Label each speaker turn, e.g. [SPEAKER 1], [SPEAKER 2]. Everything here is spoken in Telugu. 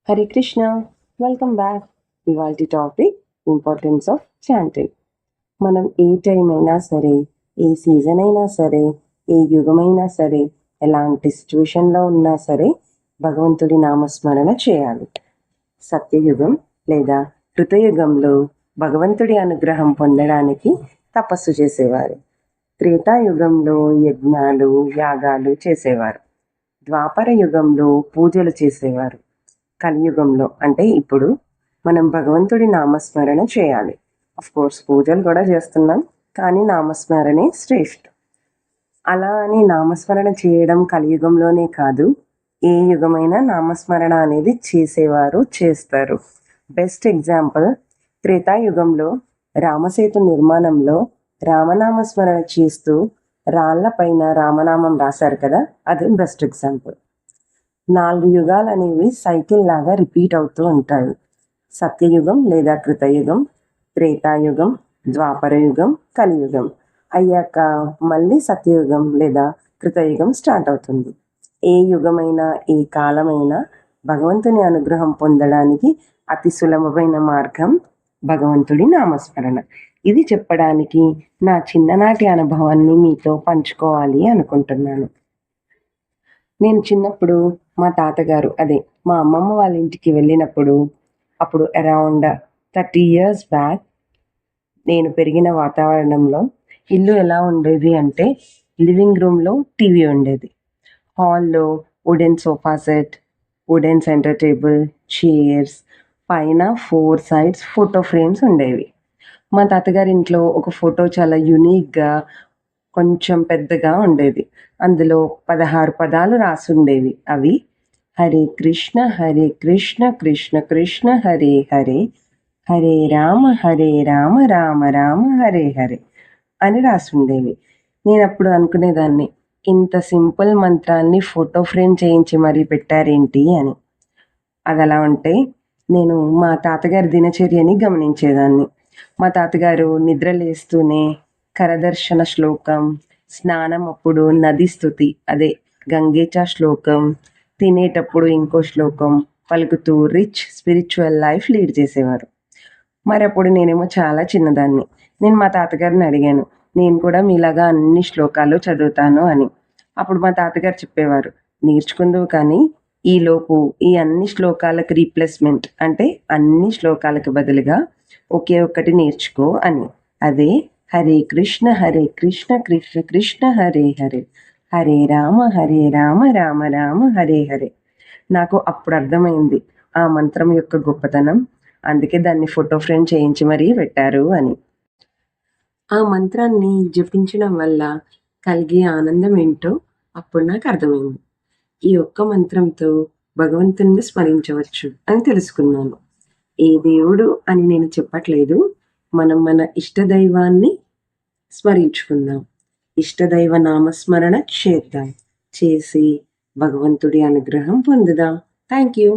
[SPEAKER 1] Hare Krishna, welcome back. ఇవాల్టి టాపిక్ ఇంపార్టెన్స్ ఆఫ్ చాంటింగ్. మనం ఏ టైం అయినా సరే, ఏ సీజన్ అయినా సరే, ఏ యుగమైనా సరే, ఎలాంటి సిచ్యువేషన్లో ఉన్నా సరే భగవంతుడి నామస్మరణ చేయాలి. సత్యయుగం లేదా కృతయుగంలో భగవంతుడి అనుగ్రహం పొందడానికి తపస్సు చేసేవారు. త్రేతాయుగంలో యజ్ఞాలు, యాగాలు చేసేవారు. ద్వాపర యుగంలో పూజలు చేసేవారు. కలియుగంలో అంటే ఇప్పుడు మనం భగవంతుడి నామస్మరణ చేయాలి. కోర్స్ పూజలు కూడా చేస్తున్నాం, కానీ నామస్మరణే శ్రేష్టం. అలా అని నామస్మరణ చేయడం కలియుగంలోనే కాదు, ఏ యుగమైనా నామస్మరణ అనేది చేసేవారు, చేస్తారు. బెస్ట్ ఎగ్జాంపుల్ త్రేతాయుగంలో రామసేతు నిర్మాణంలో రామనామస్మరణ చేస్తూ రాళ్లపైన రామనామం రాశారు కదా, అది బెస్ట్ ఎగ్జాంపుల్. 4 యుగాలు అనేవి సైకిల్ లాగా రిపీట్ అవుతూ ఉంటాయి. సత్యయుగం లేదా కృతయుగం, త్రేతాయుగం, ద్వాపరయుగం, కలియుగం అయ్యాక మళ్ళీ సత్యయుగం లేదా కృతయుగం స్టార్ట్ అవుతుంది. ఏ యుగమైనా, ఏ కాలమైనా భగవంతుని అనుగ్రహం పొందడానికి అతి సులభమైన మార్గం భగవంతుడి నామస్మరణ. ఇది చెప్పడానికి నా చిన్ననాటి అనుభవాన్ని మీతో పంచుకోవాలి అనుకుంటున్నాను. నేను చిన్నప్పుడు మా తాతగారు, మా అమ్మమ్మ వాళ్ళ ఇంటికి వెళ్ళినప్పుడు, అప్పుడు అరౌండ్ 30 years బ్యాక్, నేను పెరిగిన వాతావరణంలో ఇల్లు ఎలా ఉండేది అంటే, లివింగ్ రూమ్లో టీవీ ఉండేది, హాల్లో wooden sofa set, wooden centre table, chairs, పైన 4 sides ఫోటో ఫ్రేమ్స్ ఉండేవి. మా తాతగారి ఇంట్లో ఒక ఫోటో చాలా యునీక్గా, కొంచెం పెద్దగా ఉండేది. అందులో 16 పదాలు రాసుండేవి. అవి హరే కృష్ణ కృష్ణ కృష్ణ హరే హరే, హరే రామ రామ రామ హరే హరే అని రాసుండేవి. నేను అప్పుడు అనుకునేదాన్ని, ఇంత సింపుల్ మంత్రాన్ని ఫోటో ఫ్రేమ్ చేయించి మరీ పెట్టారేంటి అని. అది అలా ఉంటే నేను మా తాతగారి దినచర్యని గమనించేదాన్ని. మా తాతగారు నిద్ర లేస్తూనే కరదర్శన శ్లోకం, స్నానం అప్పుడు నది స్తుతి, గంగేచ శ్లోకం, తినేటప్పుడు ఇంకో శ్లోకం పలుకుతూ రిచ్ స్పిరిచువల్ లైఫ్ లీడ్ చేసేవారు. మరి అప్పుడు నేనేమో చాలా చిన్నదాన్ని. నేను మా తాతగారిని అడిగాను, నేను కూడా మీలాగా అన్ని శ్లోకాలు చదువుతాను అని. అప్పుడు మా తాతగారు చెప్పేవారు, నేర్చుకుందువు కానీ ఈలోపు ఈ అన్ని శ్లోకాలకు రీప్లేస్మెంట్ అంటే అన్ని శ్లోకాలకు బదులుగా ఒకే ఒక్కటి నేర్చుకో అని. అదే హరే కృష్ణ కృష్ణ కృష్ణ హరే హరే, హరే రామ రామ రామ హరే హరే. నాకు అప్పుడు అర్థమైంది ఆ మంత్రం యొక్క గొప్పతనం, అందుకే దాన్ని ఫోటో ఫ్రేమ్ చేయించి మరీ పెట్టారు అని. ఆ మంత్రాన్ని జపించడం వల్ల కలిగే ఆనందం ఏంటో అప్పుడు నాకు అర్థమైంది. ఈ ఒక్క మంత్రంతో భగవంతుని స్మరించవచ్చు అని తెలుసుకున్నాను. ఏ దేవుడు అని నేను చెప్పట్లేదు, మనం మన ఇష్టదైవాన్ని స్మరించుకుందాం, ఇష్టదైవ నామస్మరణ చేద్దాం, చేసి భగవంతుడి అనుగ్రహం పొందుదాం. Thank you.